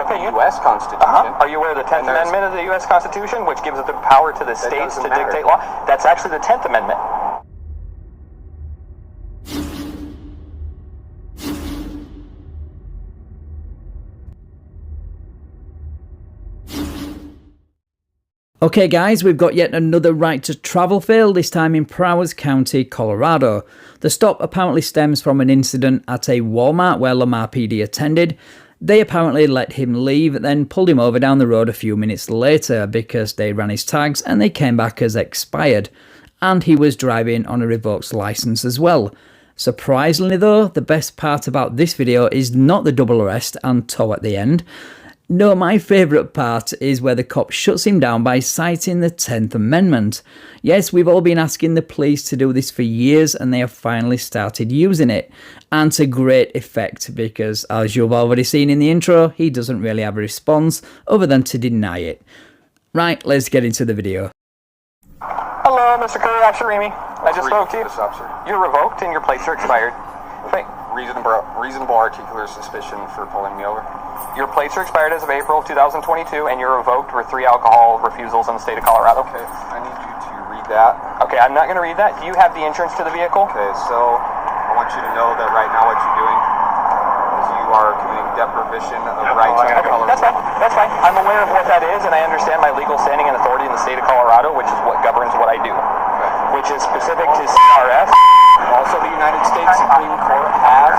opinion. U.S. Constitution. Are you aware of the 10th Amendment of the U.S. Constitution, which gives the power to the states to dictate law? That's actually the 10th Amendment. Okay guys, we've got yet another right to travel fail, this time in Prowers County, Colorado. The stop apparently stems from an incident at a Walmart where Lamar PD attended. They apparently let him leave, then pulled him over down the road a few minutes later because they ran his tags and they came back as expired. And he was driving on a revoked license as well. Surprisingly though, the best part about this video is not the double arrest and tow at the end. No, my favourite part is where the cop shuts him down by citing the 10th Amendment. Yes, we've all been asking the police to do this for years and they have finally started using it. And to great effect because, as you've already seen in the intro, he doesn't really have a response other than to deny it. Right, let's get into the video. Hello, Mr. Curry, Officer Remy. I just spoke to you. Yes, officer. You're revoked and your plates are expired. Reasonable articular suspicion for pulling me over. Your plates are expired as of April 2022, and you're revoked for 3 alcohol refusals in the state of Colorado. Okay, I need you to read that. Okay, I'm not going to read that. Do you have the insurance to the vehicle? Okay, so I want you to know that right now what you're doing is you are committing deprivation of rights under Colorado. That's fine. That's fine. I'm aware of what that is, and I understand my legal standing and authority in the state of Colorado, which is what governs what I do, which is specific to CRS. Also, the United States Supreme Court has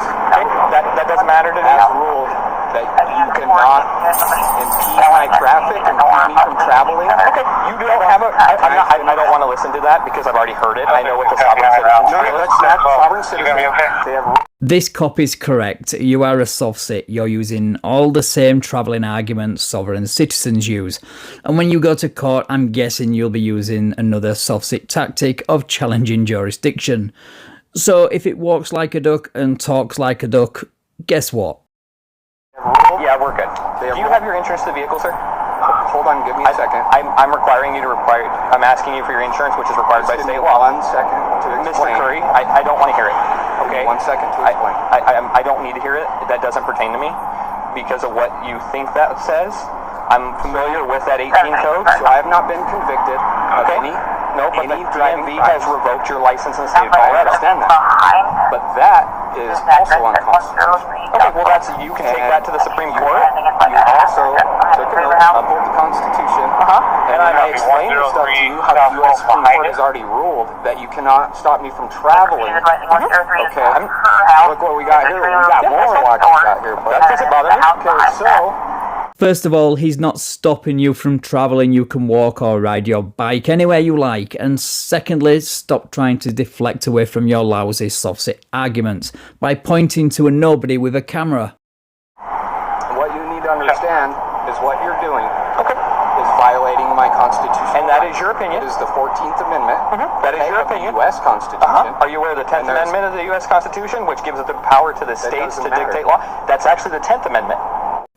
that doesn't matter to me. Ruled that you cannot impede my traffic and keep me from traveling. Okay, you don't have a. I don't want to listen to that because I've already heard it. I know what the sovereign citizens do. No, that's not sovereign citizens. This cop is correct. You are a soft sit. You're using all the same travelling arguments sovereign citizens use. And when you go to court, I'm guessing you'll be using another soft sit tactic of challenging jurisdiction. So if it walks like a duck and talks like a duck, guess what? Yeah, we're good. Do you have your insurance to the vehicle, sir? Hold on, give me a second. I'm requiring you to I'm asking you for your insurance, which is required by state law. 1 second to explain. Mr. Curry, I don't want to hear it. Okay. 1 second to explain. I don't need to hear it. That doesn't pertain to me because of what you think that says. I'm familiar with that 18 code. So I have not been convicted of any. No, but the DMV has revoked your license in the state of Colorado. I understand that. But that is also unconstitutional. Okay, well you can take that to the Supreme Court. You also took an oath to uphold the Constitution. And I explained stuff to you how the U.S. Supreme Court has already ruled that you cannot stop me from traveling. Okay, look what we got here. We got more like we got here. But that doesn't bother me. Okay, so... First of all, he's not stopping you from travelling. You can walk or ride your bike anywhere you like. And secondly, stop trying to deflect away from your lousy soft sit arguments by pointing to a nobody with a camera. What you need to understand is what you're doing is violating my Constitution. And that is your opinion. It is the 14th Amendment. That is your opinion. The U.S. Constitution. Are you aware of the 10th Amendment of the U.S. Constitution, which gives the power to the states to dictate law? That's actually the 10th Amendment.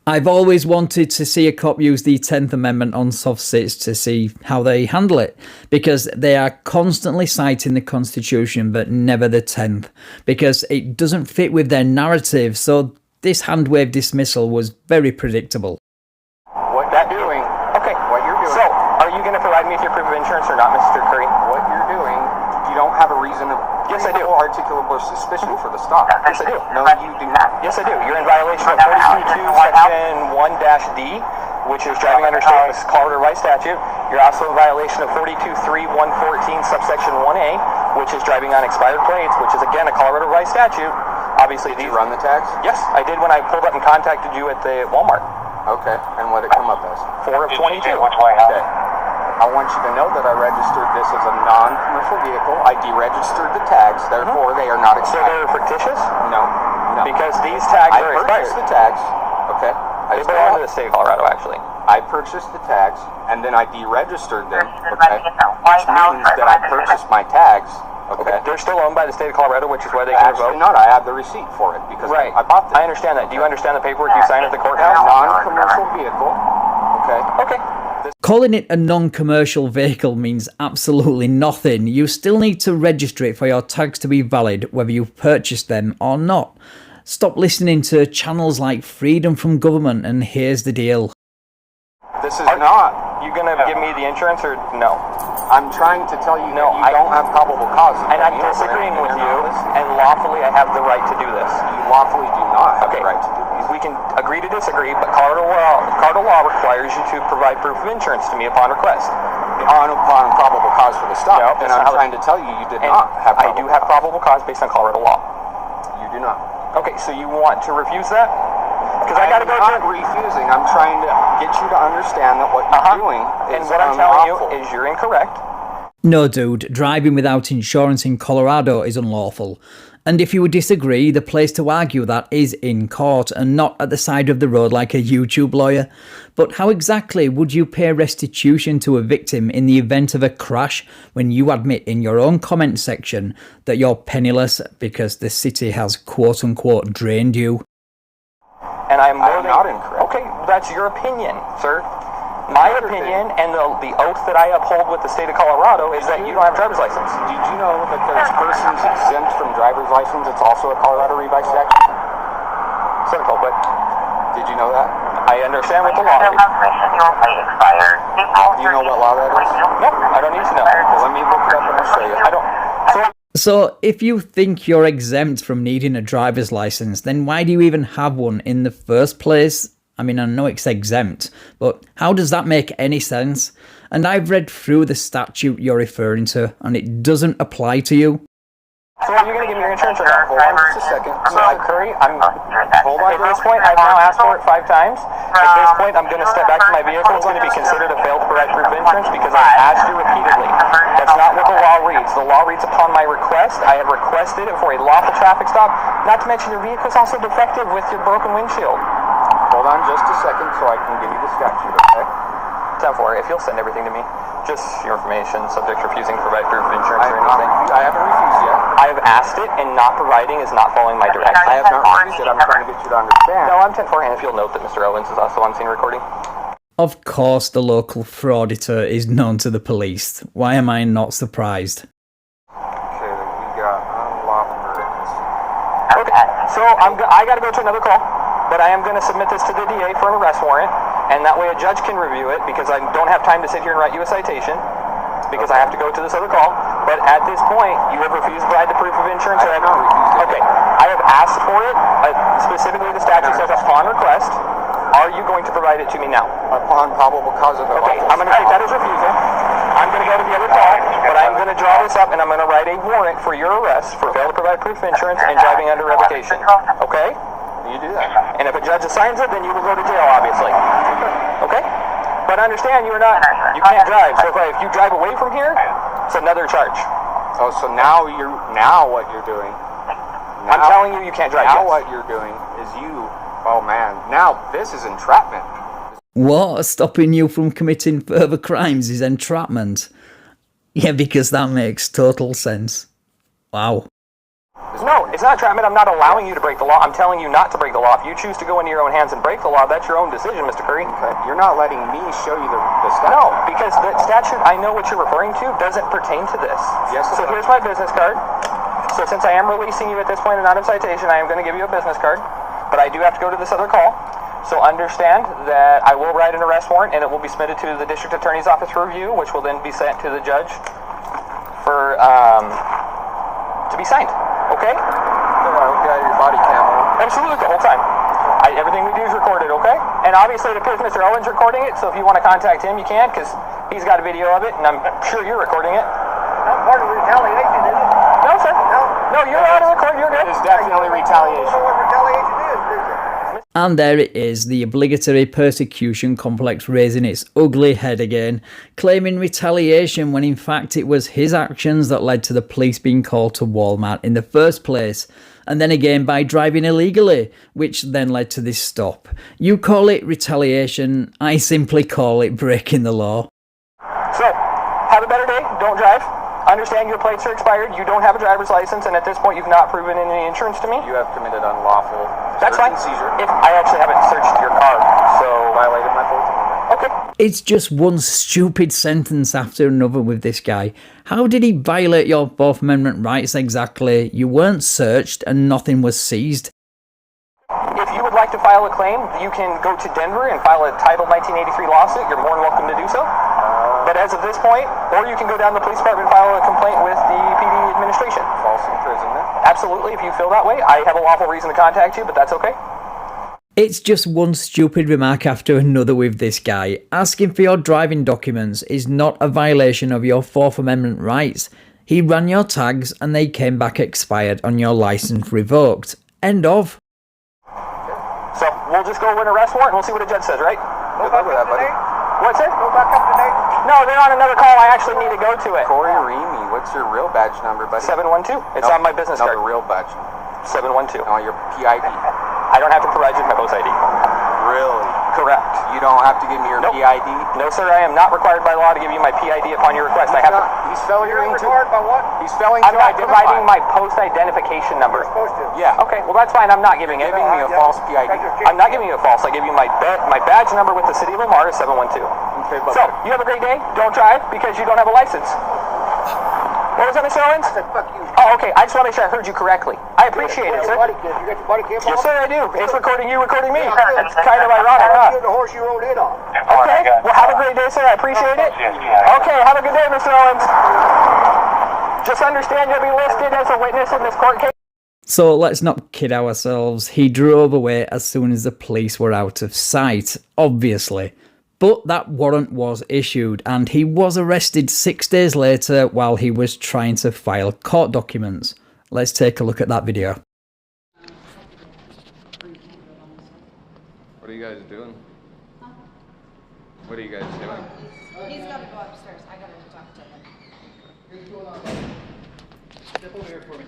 I've always wanted to see a cop use the 10th Amendment on soft sits to see how they handle it, because they are constantly citing the Constitution but never the 10th, because it doesn't fit with their narrative, so this hand-wave dismissal was very predictable. What you're doing. Okay. What you're doing. So, are you going to provide me with your proof of insurance or not, Mr. Curry? What you're doing, you don't have a reason of Yes, I do. Articulable suspicion for the stop. Yes, I do. No, you do not. Yes, I do. You're in violation of 42.2 Section 1-D, which is driving under state Colorado right statute. You're also in violation of 42.3.114 subsection 1A, which is driving on expired plates, which is again a Colorado right statute. Obviously, Did you run the tags? Yes, I did when I pulled up and contacted you at the Walmart. Okay, and what did it come up as? 4 of 22. Okay. I want you to know that I registered this as a non-commercial vehicle. I deregistered the tags, therefore they are not So expired. they're fictitious? No. Because these tags are I purchased expired. the tags. Okay. They belong to the state of Colorado, actually. I purchased the tags, and then I deregistered them, okay? Which means that I purchased my tags, okay? They're still owned by the state of Colorado, which is why they can Actually revoke. not. I have the receipt for it, because I bought them. I understand that. Do you understand the paperwork you signed at the courthouse? Non-commercial vehicle, okay? Okay. Calling it a non-commercial vehicle means absolutely nothing. You still need to register it for your tags to be valid, whether you purchased them or not. Stop listening to channels like Freedom from Government and Here's the Deal. This is not. You gonna give me the insurance or no? I'm trying to tell you that you don't have probable cause. And I'm disagreeing with you, and lawfully I have the right to do this. You lawfully do not have the right to do this. We can agree to disagree, but Colorado law requires you to provide proof of insurance to me upon request. Upon probable cause for the stop. No, and I'm trying to tell you did not have probable I do have probable cause based on Colorado law. You do not. Okay, so you want to refuse that? Because I gotta go to... I'm not refusing. I'm trying to get you to understand that what you're doing is unlawful. And what I'm telling you is you're incorrect. No, dude, driving without insurance in Colorado is unlawful. And if you would disagree, the place to argue that is in court and not at the side of the road like a YouTube lawyer. But how exactly would you pay restitution to a victim in the event of a crash when you admit in your own comment section that you're penniless because the city has quote-unquote drained you? And I'm not incorrect. Okay, that's your opinion, sir. My opinion and the oath that I uphold with the state of Colorado is that you don't have a driver's license. Did you know that there's persons exempt from driver's license? It's also a Colorado revised statute. Sir, culprit. Did you know that? I understand what the law is. Do you know what law that is? No, I don't need to know. Well, let me look it up and I'll show you. I don't. So, if you think you're exempt from needing a driver's license, then why do you even have one in the first place? I mean, I know it's exempt, but how does that make any sense? And I've read through the statute you're referring to, and it doesn't apply to you. So are you going to give me your insurance or not? Hold on just a second. So, Curry, hold on. At this point, I've now asked for it 5 times. At this point, I'm going to step back to my vehicle. It's going to be considered a failed to provide proof of insurance because I've asked you repeatedly. That's not what the law reads. The law reads upon my request. I have requested it for a lawful traffic stop. Not to mention your vehicle is also defective with your broken windshield. Hold on just a second so I can give you the statute, okay? 10-4, if you'll send everything to me, just your information, subject to refusing to provide proof of insurance or anything. I haven't refused yet. I have asked it, and not providing is not following my direction. I have not refused it. I'm trying to get you to understand. No, I'm 10-4, and if you'll note that Mr. Owens is also on scene recording. Of course, the local frauditor is known to the police. Why am I not surprised? Okay, we got unlawful witness. Okay, so I got to go to another call, but I am going to submit this to the DA for an arrest warrant, and that way a judge can review it because I don't have time to sit here and write you a citation because I have to go to this other call. But at this point, you have refused to provide the proof of insurance. I have not refused it. Okay, I have asked for it. Specifically, the statute says upon request. Are you going to provide it to me now? Upon probable cause of the Okay, I'm going to take that as refusal. I'm going to go to the other call, but I'm going to draw this up and I'm going to write a warrant for your arrest for failure to provide proof of insurance and driving under revocation. Okay? You do that. And if a judge assigns it, then you will go to jail, obviously. Okay? But understand, you can't drive. So if you drive away from here, it's another charge. Oh, so now what you're doing. I'm telling you can't drive. Now what you're doing is oh man, now this is entrapment. What? Stopping you from committing further crimes is entrapment? Yeah, because that makes total sense. Wow. No, it's not entrapment. I'm not allowing you to break the law. I'm telling you not to break the law. If you choose to go into your own hands and break the law, that's your own decision, Mr. Curry. Okay. You're not letting me show you the statute. No, because the statute I know what you're referring to doesn't pertain to this. Yes, so here's my business card. So since I am releasing you at this point and not of citation, I am going to give you a business card. But I do have to go to this other call. So understand that I will write an arrest warrant and it will be submitted to the district attorney's office for review, which will then be sent to the judge for to be signed. Okay? Got your body cam on. Absolutely, the whole time. Everything we do is recorded, okay? And obviously it appears Mr. Owens recording it, so if you want to contact him, you can, because he's got a video of it, and I'm sure you're recording it. Not part of retaliation, is it? No, sir. No, you're out of record. You're good. It is definitely retaliation. I don't know what retaliation is, do you? And there it is, the obligatory persecution complex raising its ugly head again, claiming retaliation when in fact it was his actions that led to the police being called to Walmart in the first place. And then again by driving illegally, which then led to this stop. You call it retaliation, I simply call it breaking the law. So, have a better day. Don't drive. Understand your plates are expired. You don't have a driver's license, and at this point, you've not proven any insurance to me. You have committed unlawful That's search fine. and seizure. If I actually haven't searched your car, so Violated my Fourth Amendment. okay. It's just one stupid sentence after another with this guy. How did he violate your Fourth Amendment rights exactly? You weren't searched and nothing was seized. file a claim, you can go to Denver and file a Title 1983 lawsuit. You're more than welcome to do so. But as of this point, or you can go down to the police department and file a complaint with the PD administration. False imprisonment. Absolutely, if you feel that way. I have a lawful reason to contact you, but that's okay. It's just one stupid remark after another with this guy. Asking for your driving documents is not a violation of your Fourth Amendment rights. He ran your tags and they came back expired on your license revoked. End of. So we'll just go with an arrest warrant and we'll see what a judge says, right? Go back up to date. What's it? Go back up to date. No, they're on another call. I actually need to go to it. Corey Remy, what's your real badge number, buddy? 712. It's on my business card. No, the real badge. 712. No, your PID. I don't have to provide you with my post ID. Really? Correct. You don't have to give me your Nope. PID? No, sir. I am not required by law to give you my PID upon your request. I have to. He's failing You're to. required by what? He's failing I'm to not identify. providing my post identification number. You're supposed to. Yeah. Okay, well that's fine. I'm not giving it. Giving me a false PID. I'm not giving you a false. I give you my badge number with the city of Lamar is 712. Okay, but So you have a great day. Don't drive because you don't have a license. What was that, Mr. Owens? I said, fuck you. Oh, okay. I just want to make sure I heard you correctly. I appreciate it, sir. You got your body cam on? Yes, sir, I do. It's recording you, recording me. Yeah, It's kind of ironic, You're huh? the horse you rode in on. Okay. Well, have a great day, sir. I appreciate it. Okay, have a good day, Mr. Owens. Just understand you'll be listed as a witness in this court case. So let's not kid ourselves. He drove away as soon as the police were out of sight, obviously. But that warrant was issued and he was arrested 6 days later while he was trying to file court documents. Let's take a look at that video. what are you guys doing? What are you guys doing? He's got to go upstairs. I got to talk to him. Step over here for me.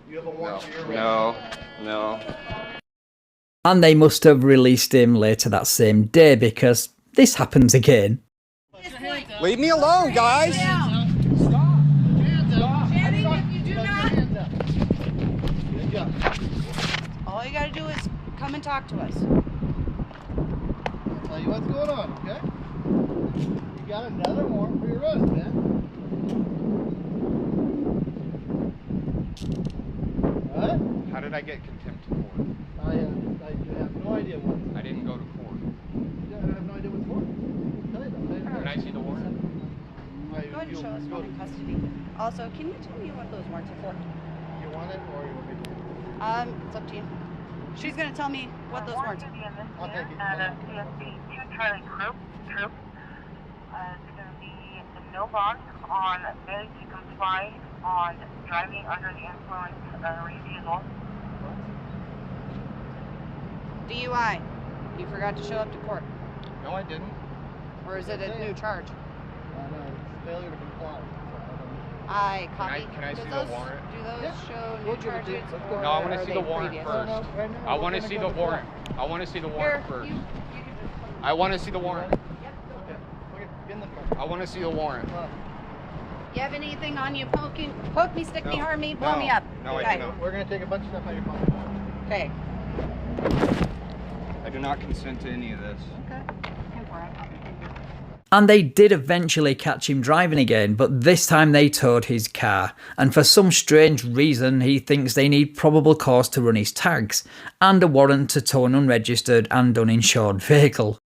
You have a warrant for your arrest. No. And they must have released him later that same day because this happens again. Leave me alone, guys. All you got to do is come and talk to us. I'll tell you what's going on, okay? You got another warrant for your arrest, man. What? How did I get contempt of court? I have no idea what. I didn't go to court. Yeah, I have no idea what's for. Tell you that. Can I see the warrant? Go ahead and show us one in custody. Also, can you tell me what those warrants are for? You want it or you want me to? It's up to you. She's going to tell me what those warrants are. I'll take it. At a CSC 2 Charlie Troop. It's going to be the no bond on failure to comply on driving under the influence of a vehicle. DUI. You forgot to show up to court. No, I didn't. Or is it a new charge? No, it's failure to comply. I copy. Can I see the warrant? Do those Yeah. show We'll new give it to you. charges? Let's go. Or No, I want are to see they the warrant previous? first. Right now, I want we're to see gonna the go to warrant. I want to see the Here, warrant first. you can just I want to see the warrant. Okay. Okay. Get in the car. I want to see the warrant. You have anything on you? Poke me, stick me, No. harm me, blow No. me up. No, I Okay. do not. We're gonna take a bunch of stuff out of your pocket. Okay. I do not consent to any of this. Okay. Go for it. And they did eventually catch him driving again, but this time they towed his car. And for some strange reason, he thinks they need probable cause to run his tags, and a warrant to tow an unregistered and uninsured vehicle.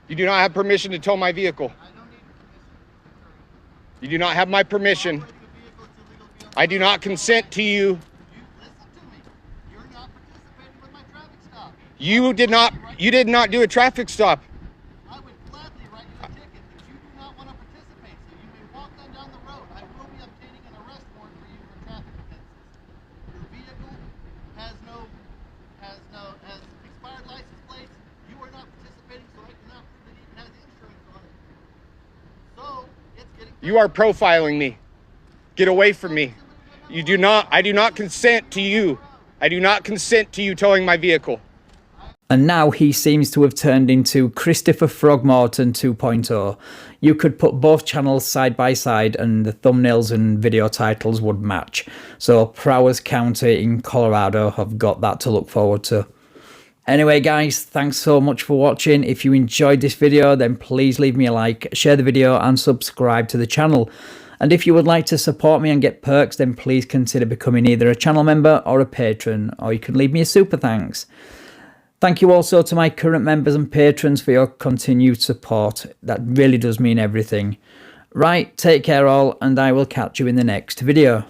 You do not have permission to tow my vehicle. You do not have my permission. I do not consent to you. You did not do a traffic stop. I would gladly write you a ticket, but you do not want to participate, so you may walk down the road. I will be obtaining an arrest warrant for you for traffic offenses. Your vehicle has expired license plates. You are not participating, so I cannot prove that it even has insurance on it. So it's getting. You are profiling me. Get away from me. I do not consent to you. I do not consent to you towing my vehicle. And now he seems to have turned into Christopher Frogmorton 2.0. You could put both channels side by side and the thumbnails and video titles would match. So Prowers County in Colorado have got that to look forward to. Anyway guys, thanks so much for watching. If you enjoyed this video, then please leave me a like, share the video and subscribe to the channel. And if you would like to support me and get perks, then please consider becoming either a channel member or a patron, or you can leave me a super thanks. Thank you also to my current members and patrons for your continued support. That really does mean everything. Right, take care all, and I will catch you in the next video.